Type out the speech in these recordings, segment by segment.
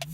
Hey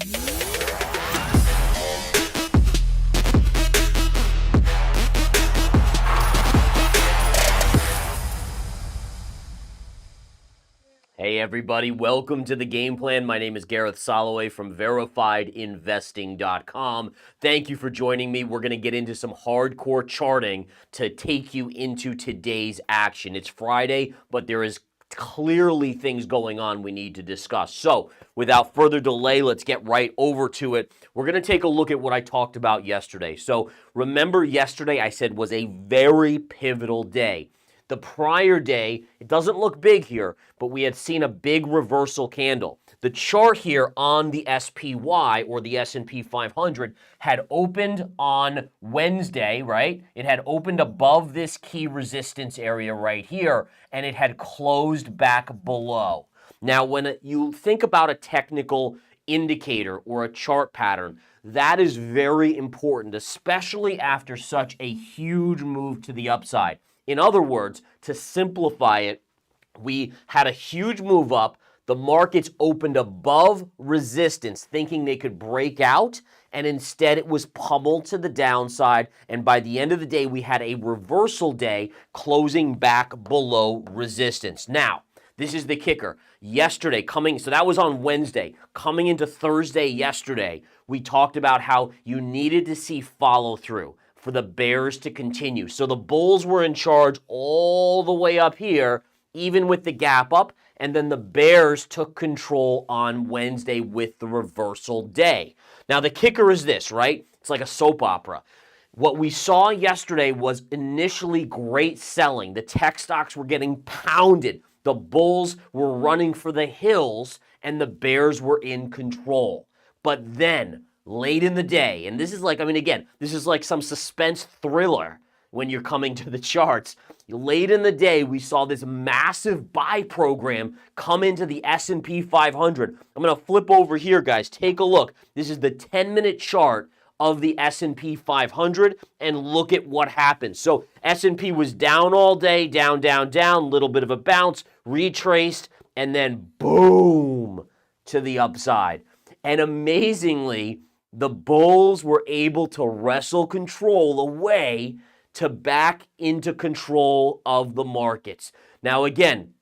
everybody, welcome to the Game Plan. My name is Gareth Soloway from VerifiedInvesting.com. Thank you for joining me. We're going to get into some hardcore charting to take you into today's action. It's Friday, but there is clearly things going on we need to discuss. So without further delay, let's get right over to it. We're going to take a look at what I talked about yesterday. So remember yesterday I said was a very pivotal day. The prior day, it doesn't look big here, but we had seen a big reversal candle. The chart here on the SPY, or the S&P 500, had opened on Wednesday, right? It had opened above this key resistance area right here, and it had closed back below. Now, when you think about a technical indicator or a chart pattern, that is very important, especially after such a huge move to the upside. In other words, to simplify it, we had a huge move up. The markets opened above resistance, thinking they could break out, and instead it was pummeled to the downside. And by the end of the day, we had a reversal day closing back below resistance. Now, this is the kicker. Yesterday, so that was on Wednesday. Coming into Thursday yesterday, we talked about how you needed to see follow through for the bears to continue. So the bulls were in charge all the way up here, even with the gap up, and then the bears took control on Wednesday with the reversal day. Now the kicker is this, right? It's like a soap opera. What we saw yesterday was initially great selling. The tech stocks were getting pounded. The bulls were running for the hills, and the bears were in control. But then, late in the day, and this is like, this is like some suspense thriller when you're coming to the charts. Late in the day, we saw this massive buy program come into the S&P 500. I'm going to flip over here, guys. Take a look. This is the 10-minute chart of the S&P 500, and look at what happened. So S&P was down all day, down, little bit of a bounce, retraced, and then boom, to the upside. And amazingly, the bulls were able to wrestle control away to back into control of the markets. Now again,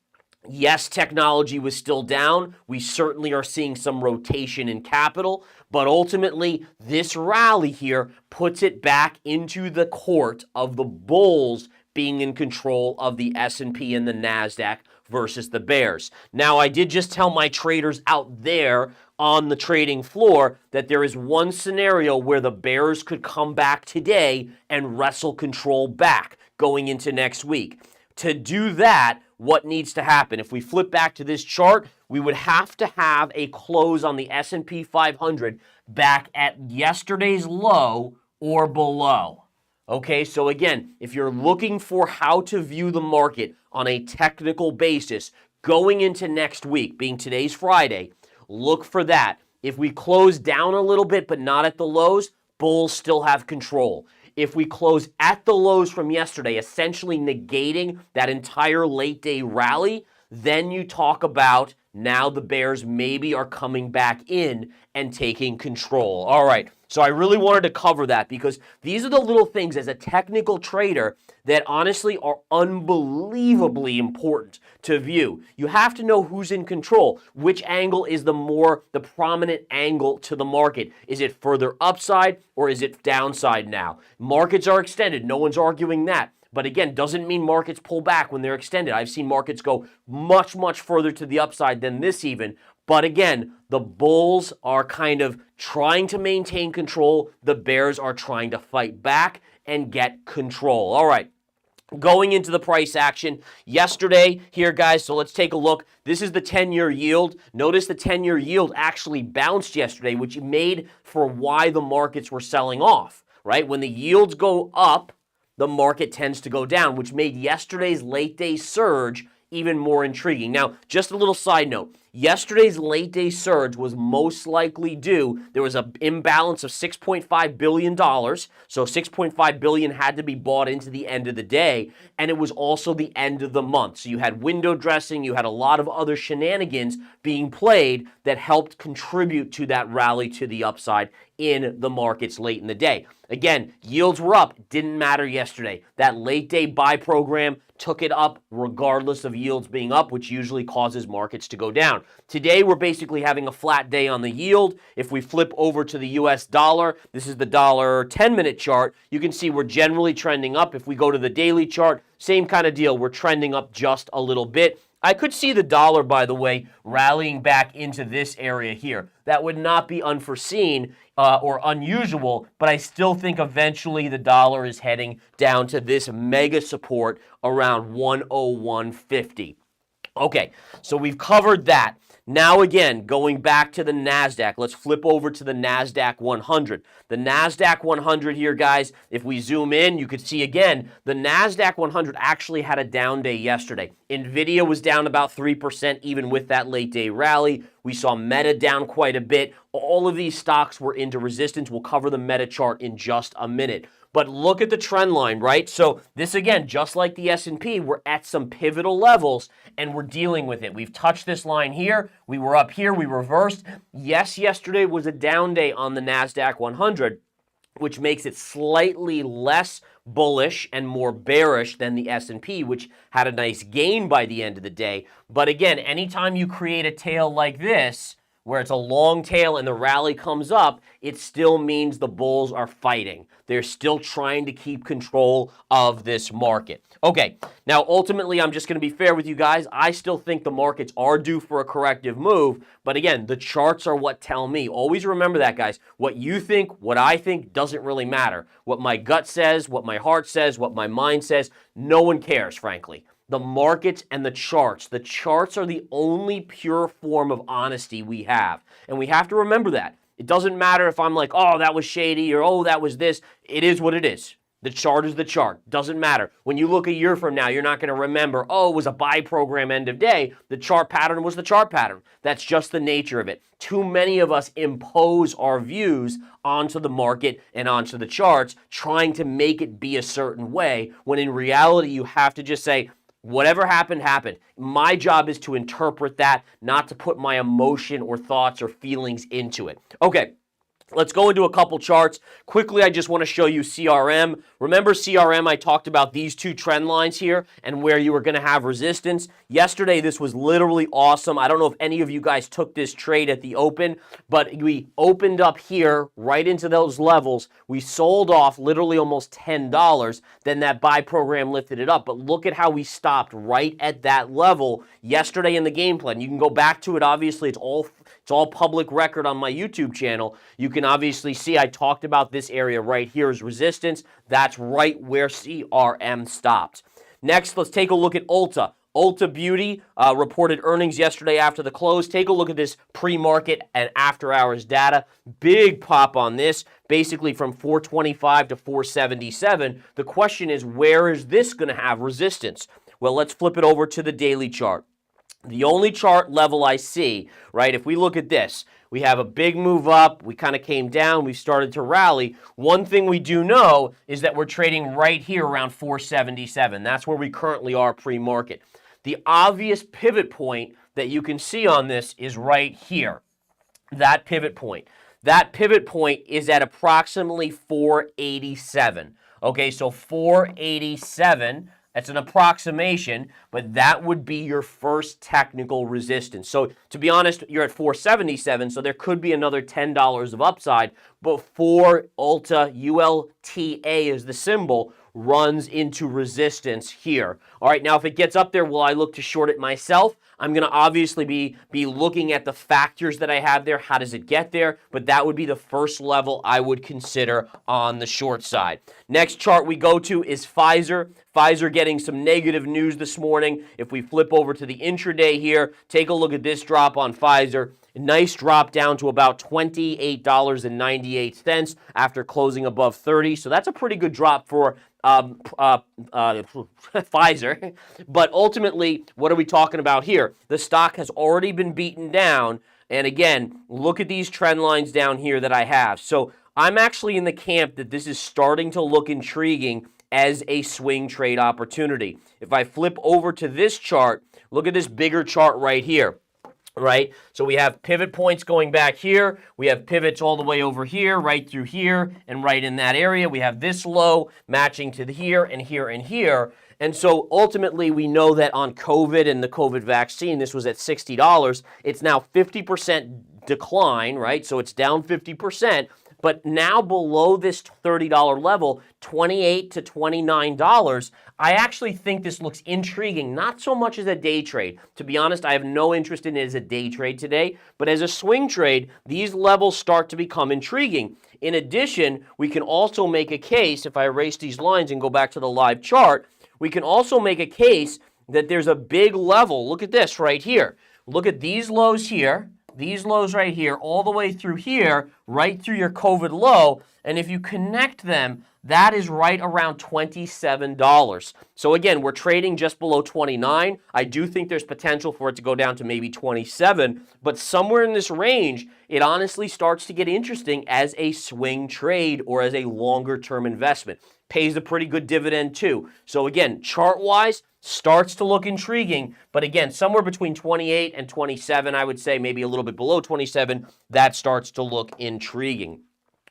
yes, technology was still down. We certainly are seeing some rotation in capital, but ultimately this rally here puts it back into the court of the bulls being in control of the S&P and the NASDAQ versus the bears. Now, I did just tell my traders out there on the trading floor that there is one scenario where the bears could come back today and wrestle control back going into next week. To do that, what needs to happen? If we flip back to this chart, we would have to have a close on the S&P 500 back at yesterday's low or below. Okay, so again, if you're looking for how to view the market on a technical basis going into next week, being today's Friday, look for that. If we close down a little bit but not at the lows, bulls still have control. If we close at the lows from yesterday, essentially negating that entire late day rally, then you talk about now the bears maybe are coming back in and taking control. All right, so I really wanted to cover that because these are the little things as a technical trader that honestly are unbelievably important to view. You have to know who's in control. Which angle is the prominent angle to the market? Is it further upside or is it downside now? Markets are extended. No one's arguing that. But again, doesn't mean markets pull back when they're extended. I've seen markets go much, much further to the upside than this even. But again, the bulls are kind of trying to maintain control. The bears are trying to fight back and get control. All right. Going into the price action yesterday here, guys, so let's take a look. This is the 10-year yield. Notice the 10-year yield actually bounced yesterday, which made for why the markets were selling off, right? When the yields go up, the market tends to go down, which made yesterday's late day surge even more intriguing. Now, just a little side note. Yesterday's late day surge was most likely due. There was an imbalance of $6.5 billion. So $6.5 billion had to be bought into the end of the day. And it was also the end of the month. So you had window dressing, you had a lot of other shenanigans being played that helped contribute to that rally to the upside in the markets late in the day. Again, yields were up, didn't matter yesterday. That late day buy program took it up regardless of yields being up, which usually causes markets to go down. Today, we're basically having a flat day on the yield. If we flip over to the US dollar, this is the dollar 10-minute chart, you can see we're generally trending up. If we go to the daily chart, same kind of deal. We're trending up just a little bit. I could see the dollar, by the way, rallying back into this area here. That would not be unforeseen or unusual, but I still think eventually the dollar is heading down to this mega support around 101.50. Okay, so we've covered that. Now again, going back to the NASDAQ, let's flip over to the NASDAQ 100. The NASDAQ 100 here, guys, if we zoom in, you could see again, the NASDAQ 100 actually had a down day yesterday. Nvidia was down about 3% even with that late day rally. We saw Meta down quite a bit. All of these stocks were into resistance. We'll cover the Meta chart in just a minute. But look at the trend line, right? So this, again, just like the S&P, we're at some pivotal levels, and we're dealing with it. We've touched this line here. We were up here. We reversed. Yes, yesterday was a down day on the NASDAQ 100, which makes it slightly less bullish and more bearish than the S&P, which had a nice gain by the end of the day. But again, anytime you create a tail like this, where it's a long tail and the rally comes up, it still means the bulls are fighting. They're still trying to keep control of this market. Okay, now ultimately, I'm just going to be fair with you guys. I still think the markets are due for a corrective move. But again, the charts are what tell me. Always remember that, guys. What you think, what I think doesn't really matter. What my gut says, what my heart says, what my mind says, no one cares, frankly. The markets and the charts. The charts are the only pure form of honesty we have. And we have to remember that. It doesn't matter if I'm like, oh, that was shady, or oh, that was this. It is what it is. The chart is the chart. Doesn't matter. When you look a year from now, you're not going to remember, oh, it was a buy program end of day. The chart pattern was the chart pattern. That's just the nature of it. Too many of us impose our views onto the market and onto the charts, trying to make it be a certain way, when in reality, you have to just say, whatever happened, happened. My job is to interpret that, not to put my emotion or thoughts or feelings into it. Okay. Let's go into a couple charts. Quickly, I just want to show you CRM. Remember CRM, I talked about these two trend lines here and where you were going to have resistance. Yesterday, this was literally awesome. I don't know if any of you guys took this trade at the open, but we opened up here right into those levels. We sold off literally almost $10. Then that buy program lifted it up. But look at how we stopped right at that level yesterday in the game plan. You can go back to it. Obviously, it's all public record on my YouTube channel. You can obviously see I talked about this area right here as resistance. That's right where CRM stopped. Next, let's take a look at Ulta. Ulta Beauty reported earnings yesterday after the close. Take a look at this pre-market and after-hours data. Big pop on this, basically from 425 to 477. The question is, where is this going to have resistance? Well, let's flip it over to the daily chart. The only chart level I see, right, if we look at this, we have a big move up, we kind of came down, we started to rally. One thing we do know is that we're trading right here around 477. That's where we currently are pre-market. The obvious pivot point that you can see on this is right here, that pivot point. That pivot point is at approximately 487. Okay, so 487. That's an approximation, but that would be your first technical resistance. So to be honest, you're at 477, so there could be another $10 of upside before Ulta, ULTA is the symbol, runs into resistance here. All right, now if it gets up there, will I look to short it myself? I'm going to obviously be looking at the factors that I have there. How does it get there? But that would be the first level I would consider on the short side. Next chart we go to is Fizer. Fizer getting some negative news this morning. If we flip over to the intraday here, take a look at this drop on Fizer. A nice drop down to about $28.98 after closing above 30. So that's a pretty good drop for Fizer. But ultimately, what are we talking about here? The stock has already been beaten down. And again, look at these trend lines down here that I have. So I'm actually in the camp that this is starting to look intriguing as a swing trade opportunity. If I flip over to this chart, look at this bigger chart right here. Right? So we have pivot points going back here. We have pivots all the way over here, right through here, and right in that area. We have this low matching to here and here and here. And so ultimately, we know that on COVID and the COVID vaccine, this was at $60. It's now 50% decline, right? So it's down 50%. But now below this $30 level, $28 to $29, I actually think this looks intriguing, not so much as a day trade. To be honest, I have no interest in it as a day trade today, but as a swing trade, these levels start to become intriguing. In addition, we can also make a case, if I erase these lines and go back to the live chart, we can also make a case that there's a big level. Look at this right here. Look at these lows here. These lows right here, all the way through here, right through your COVID low, and if you connect them, that is right around $27. So again, we're trading just below 29. I do think there's potential for it to go down to maybe 27, but somewhere in this range, it honestly starts to get interesting as a swing trade or as a longer-term investment. Pays a pretty good dividend too. So again, chart-wise, starts to look intriguing, but again, somewhere between 28 and 27, I would say maybe a little bit below 27, that starts to look intriguing.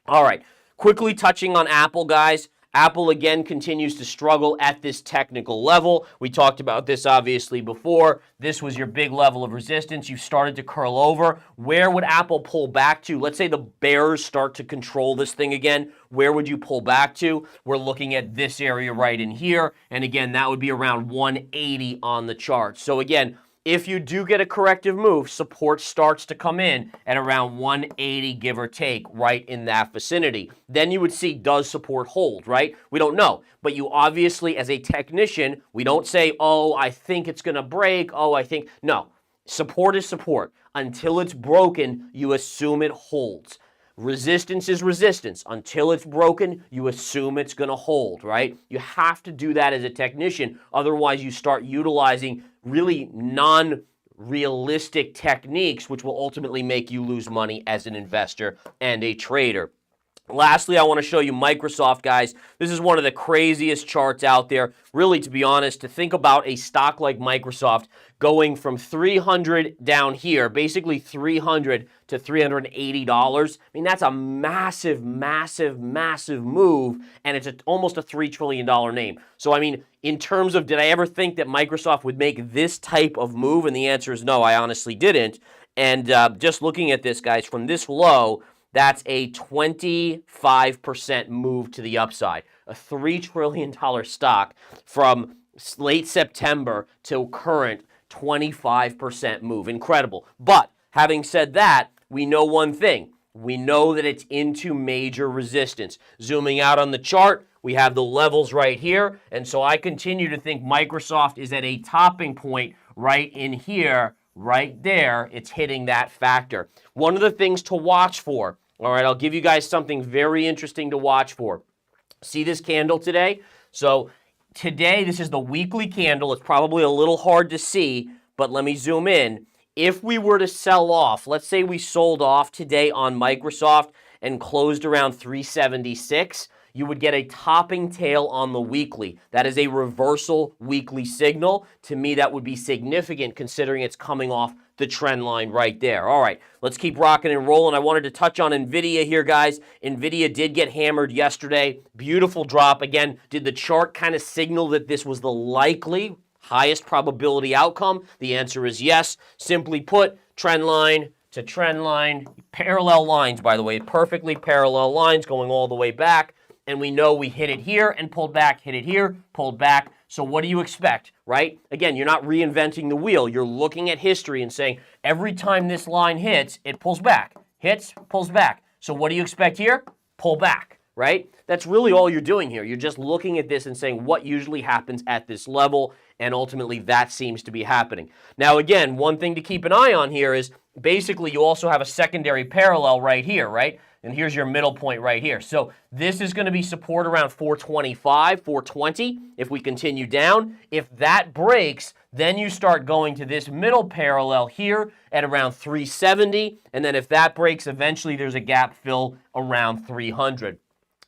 All right, quickly touching on Apple, guys. Apple, again, continues to struggle at this technical level. We talked about this, obviously, before. This was your big level of resistance. You've started to curl over. Where would Apple pull back to? Let's say the bears start to control this thing again. Where would you pull back to? We're looking at this area right in here. And again, that would be around 180 on the chart. So again, if you do get a corrective move, support starts to come in at around 180, give or take, right in that vicinity. Then you would see, does support hold, right? We don't know. But you obviously, as a technician, we don't say, oh, I think it's going to break. Oh, I think. No. Support is support. Until it's broken, you assume it holds. Resistance is resistance. Until it's broken, you assume it's going to hold, right? You have to do that as a technician. Otherwise, you start utilizing really non-realistic techniques, which will ultimately make you lose money as an investor and a trader. Lastly, I want to show you Microsoft, guys. This is one of the craziest charts out there. Really, to be honest, to think about a stock like Microsoft going from 300 down here, basically 300 to $380. I mean, that's a massive, massive, massive move, and it's almost a $3 trillion name. So, I mean, in terms of did I ever think that Microsoft would make this type of move? And the answer is no, I honestly didn't. And just looking at this, guys, from this low, that's a 25% move to the upside. A $3 trillion stock from late September to current, 25% move. Incredible. But having said that, we know one thing. We know that it's into major resistance. Zooming out on the chart, we have the levels right here. And so I continue to think Microsoft is at a topping point right in here. Right there, it's hitting that factor. One of the things to watch for, all right, I'll give you guys something very interesting to watch for. See this candle today? So today, this is the weekly candle. It's probably a little hard to see, but let me zoom in. If we were to sell off, let's say we sold off today on Microsoft and closed around 376, you would get a topping tail on the weekly. That is a reversal weekly signal. To me, that would be significant considering it's coming off the trend line right there. All right, let's keep rocking and rolling. I wanted to touch on Nvidia here, guys. Nvidia did get hammered yesterday. Beautiful drop. Again, did the chart kind of signal that this was the likely highest probability outcome? The answer is yes. Simply put, trend line to trend line, parallel lines, by the way, perfectly parallel lines going all the way back. And we know we hit it here and pulled back, hit it here, pulled back. So what do you expect, right? Again, you're not reinventing the wheel. You're looking at history and saying, every time this line hits, it pulls back. Hits, pulls back. So what do you expect here? Pull back, right? That's really all you're doing here. You're just looking at this and saying what usually happens at this level, and ultimately that seems to be happening. Now, again, one thing to keep an eye on here is basically you also have a secondary parallel right here, right? And here's your middle point right here. So this is going to be support around 425, 420 if we continue down. If that breaks, then you start going to this middle parallel here at around 370. And then if that breaks, eventually there's a gap fill around 300.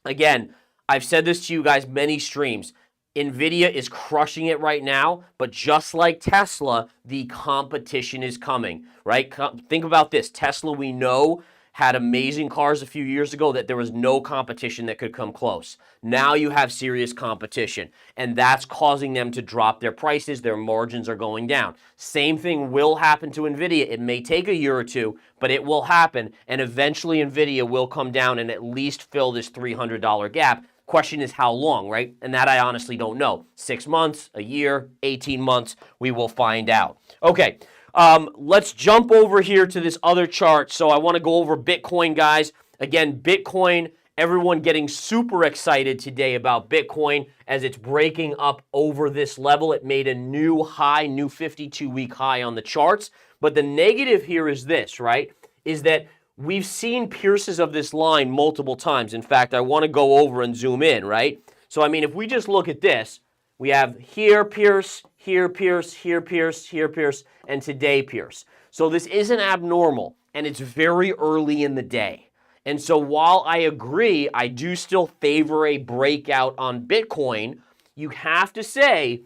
Again, I've said this to you guys many streams. Nvidia is crushing it right now, but just like Tesla, the competition is coming, right? Think about this. Tesla, we know, had amazing cars a few years ago that there was no competition that could come close. Now you have serious competition, and that's causing them to drop their prices. Their margins are going down. Same thing will happen to Nvidia. It may take a year or two, but it will happen, and eventually Nvidia will come down and at least fill this $300 gap. Question is how long, right? And that I honestly don't know. 6 months, a year, 18 months, we will find out. Okay, let's jump over here to this other chart. So I want to go over Bitcoin, guys. Again, Bitcoin, everyone getting super excited today about Bitcoin as it's breaking up over this level. It made a new high, new 52-week high on the charts. But the negative here is this, right? Is that we've seen pierces of this line multiple times. In fact, I want to go over and zoom in, right? So, I mean, if we just look at this, we have here pierce, here pierce, here pierce, here pierce, and today pierce. So this isn't abnormal, and it's very early in the day. And so while I agree, I do still favor a breakout on Bitcoin, you have to say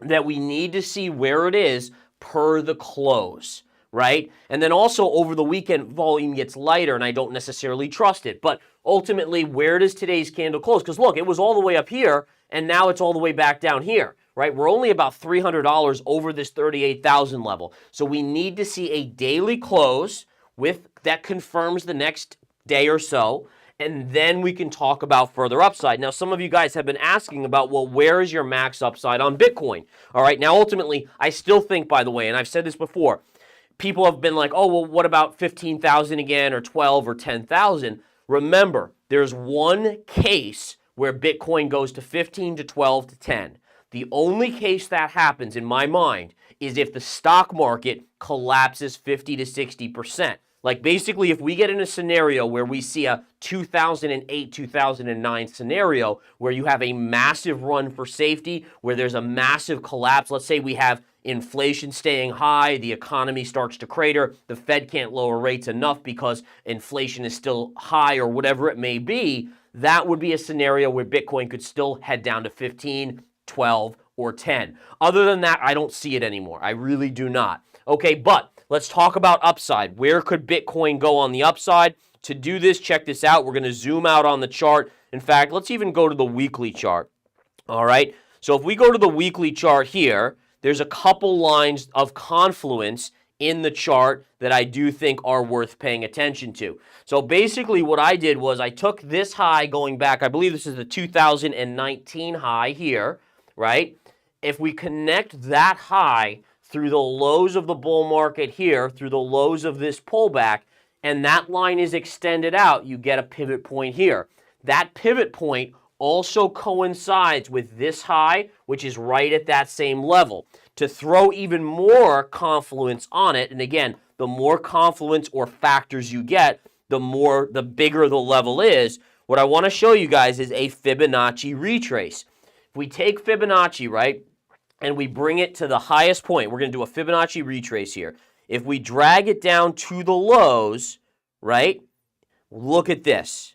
that we need to see where it is per the close, right? And then also over the weekend, volume gets lighter, and I don't necessarily trust it. But ultimately, where does today's candle close? Because look, it was all the way up here, and now it's all the way back down here, right? We're only about $300 over this 38,000 level. So we need to see a daily close with that confirms the next day or so, and then we can talk about further upside. Now, some of you guys have been asking about, well, where is your max upside on Bitcoin? All right, now ultimately, I still think, by the way, and I've said this before, people have been like, oh, well, what about 15,000 again, or 12 or 10,000? Remember, there's one case where Bitcoin goes to 15 to 12 to 10. The only case that happens, in my mind, is if the stock market collapses 50 to 60%. Like basically, if we get in a scenario where we see a 2008, 2009 scenario where you have a massive run for safety, where there's a massive collapse, let's say we have inflation staying high, the economy starts to crater, the Fed can't lower rates enough because inflation is still high or whatever it may be, that would be a scenario where Bitcoin could still head down to 15, 12, or 10. Other than that, I don't see it anymore. I really do not. Okay, but let's talk about upside. Where could Bitcoin go on the upside? To do this, check this out. We're going to zoom out on the chart. In fact, let's even go to the weekly chart. All right, so if we go to the weekly chart here, there's a couple lines of confluence in the chart that I do think are worth paying attention to. So basically what I did was I took this high going back, I believe this is the 2019 high here, right? If we connect that high through the lows of the bull market here, through the lows of this pullback, and that line is extended out, you get a pivot point here. That pivot point also coincides with this high, which is right at that same level. To throw even more confluence on it, and again, the more confluence or factors you get, the bigger the level is. What I want to show you guys is a Fibonacci retrace. If we take Fibonacci, right, and we bring it to the highest point, we're going to do a Fibonacci retrace here. If we drag it down to the lows, right, look at this.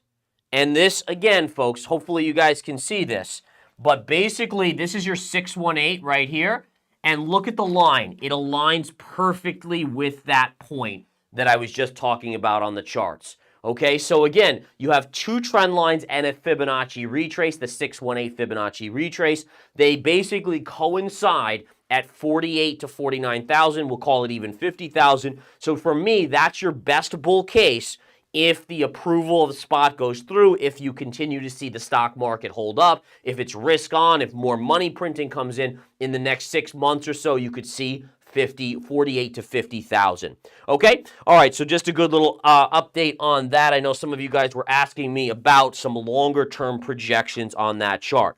And this, again, folks, hopefully you guys can see this. But basically, this is your 618 right here. And look at the line. It aligns perfectly with that point that I was just talking about on the charts. Okay, so again, you have two trend lines and a Fibonacci retrace, the 618 Fibonacci retrace. They basically coincide at 48 to 49,000. We'll call it even 50,000. So for me, that's your best bull case if the approval of the spot goes through, if you continue to see the stock market hold up, if it's risk on, if more money printing comes in the next 6 months or so, you could see 48 to 50,000. Okay? All right, so just a good little update on that. I know some of you guys were asking me about some longer term projections on that chart.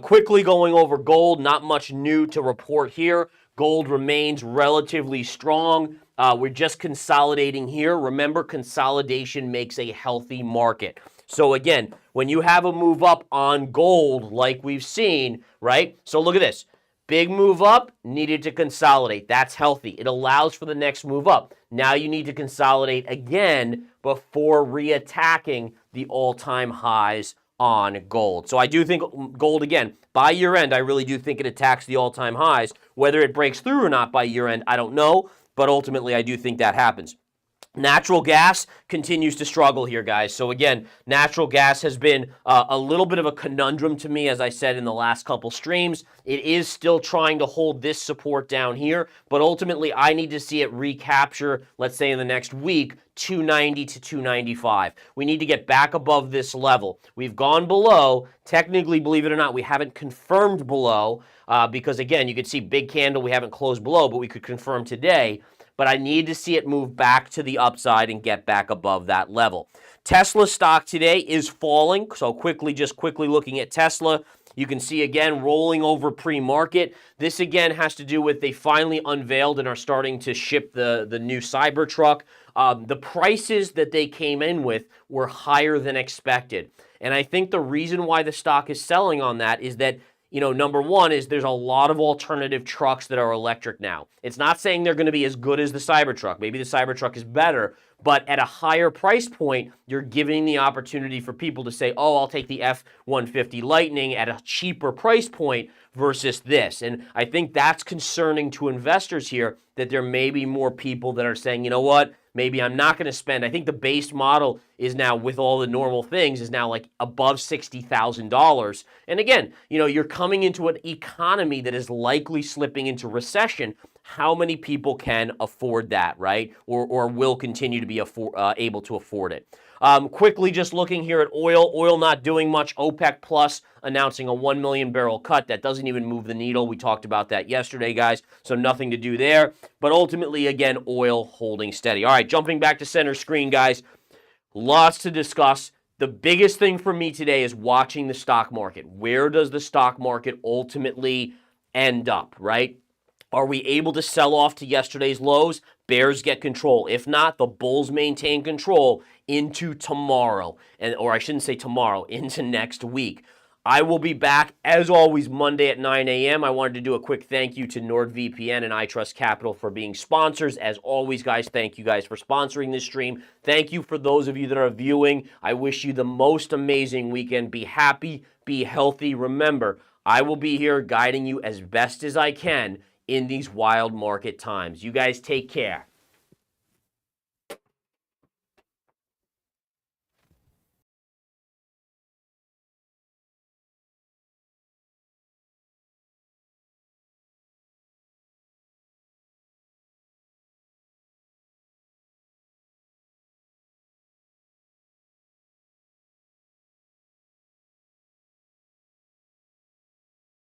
Quickly going over gold, not much new to report here. Gold remains relatively strong. We're just consolidating here. Remember, consolidation makes a healthy market. So again, when you have a move up on gold like we've seen, right? So look at this. Big move up, needed to consolidate. That's healthy. It allows for the next move up. Now you need to consolidate again before reattacking the all-time highs on gold. So I do think gold, again, by year end, I really do think it attacks the all-time highs. Whether it breaks through or not by year end, I don't know, but ultimately I do think that happens. Natural gas continues to struggle here, guys. So again, natural gas has been a little bit of a conundrum to me, as I said in the last couple streams. It is still trying to hold this support down here, but ultimately I need to see it recapture, let's say in the next week, 290 to 295. We need to get back above this level. We've gone below. Technically, believe it or not, we haven't confirmed below because, again, you can see big candle, we haven't closed below, but we could confirm today. But I need to see it move back to the upside and get back above that level. Tesla stock today is falling, so quickly looking at Tesla, you can see again rolling over pre-market. This again has to do with they finally unveiled and are starting to ship the new Cybertruck. The prices that they came in with were higher than expected. And I think the reason why the stock is selling on that is that, you know, number one is there's a lot of alternative trucks that are electric now. It's not saying they're going to be as good as the Cybertruck. Maybe the Cybertruck is better, but at a higher price point, you're giving the opportunity for people to say, oh, I'll take the F-150 Lightning at a cheaper price point versus this. And I think that's concerning to investors here, that there may be more people that are saying, you know what, maybe I'm not going to spend. I think the base model is now, with all the normal things, is now like above $60,000. And again, you know, you're coming into an economy that is likely slipping into recession. How many people can afford that, right? Or will continue to be able to afford it? Quickly, just looking here at oil. Oil not doing much. OPEC Plus announcing a 1 million barrel cut. That doesn't even move the needle. We talked about that yesterday, guys, so nothing to do there. But ultimately, again, oil holding steady. All right, jumping back to center screen, guys. Lots to discuss. The biggest thing for me today is watching the stock market. Where does the stock market ultimately end up, right? Are we able to sell off to yesterday's lows? Bears get control. If not, the bulls maintain control into tomorrow, or I shouldn't say tomorrow, into next week. I will be back, as always, Monday at 9 a.m. I wanted to do a quick thank you to NordVPN and iTrust Capital for being sponsors. As always, guys, thank you guys for sponsoring this stream. Thank you for those of you that are viewing. I wish you the most amazing weekend. Be happy, be healthy. Remember, I will be here guiding you as best as I can in these wild market times. You guys take care.